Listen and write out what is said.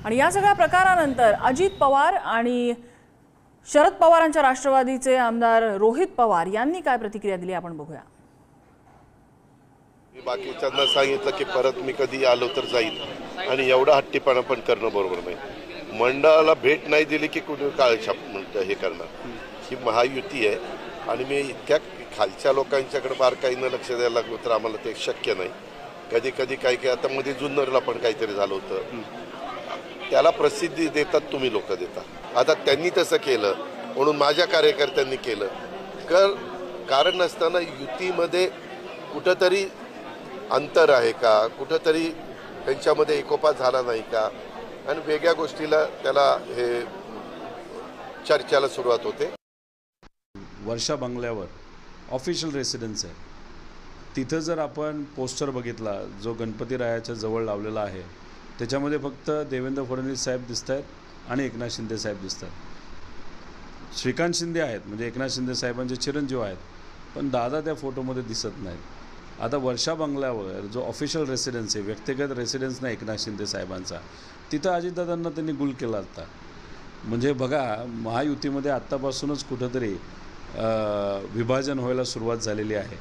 आणि या सगळ्या प्रकारानंतर अजित पवार आणि शरद पवारांच्या राष्ट्रवादीचे आमदार रोहित पवार यांनी काय प्रतिक्रिया दिली आपण बघूया। बाकीच्यांना सांगितलं की परत मी कधी आलो तर जाईल आणि एवढा हट्टीपणा पण करणं बरोबर नाही। मंडळाला भेट नाही दिली की कुणी काळछाप हे करणार। ही महायुती आहे आणि मी इतक्या खालच्या लोकांच्याकडे बारकाईनं लक्ष द्यायला लागलो तर आम्हाला ते शक्य नाही। कधी कधी काही आता मध्ये जुन्नरला पण काहीतरी झालं होतं, त्याला प्रसिद्धी देतात तुम्ही लोक देता। आता त्यांनी तसं केलं म्हणून माझ्या कार्यकर्त्यांनी केलं कारण नसताना युतीमध्ये कुठंतरी अंतर आहे का, कुठंतरी त्यांच्यामध्ये एकोपा झाला नाही का आणि वेगळ्या गोष्टीला त्याला हे चर्चेला सुरुवात होते। वर्षा बंगल्यावर ऑफिशियल रेसिडेन्स आहे, तिथं जर आपण पोस्टर बघितला जो गणपतीरायाच्या जवळ लावलेला आहे त्याच्यामध्ये फक्त देवेंद्र फडणवीस साहेब दिसत आहेत आणि एकनाथ शिंदे साहेब दिसत आहेत। श्रीकांत शिंदे आहेत म्हणजे एकनाथ शिंदे साहेबांचे चिरंजीव आहेत, पण दादा त्या फोटोमध्ये दिसत नाहीत। आता वर्षा बंगल्यावर जो ऑफिशियल रेसिडेन्स आहे, व्यक्तिगत रेसिडेन्स नाही एकनाथ शिंदे साहेबांचा, तिथं अजितदादांना त्यांनी गुल केला होता। म्हणजे बघा, महायुतीमध्ये आत्तापासूनच कुठंतरी विभाजन व्हायला सुरुवात झालेली आहे।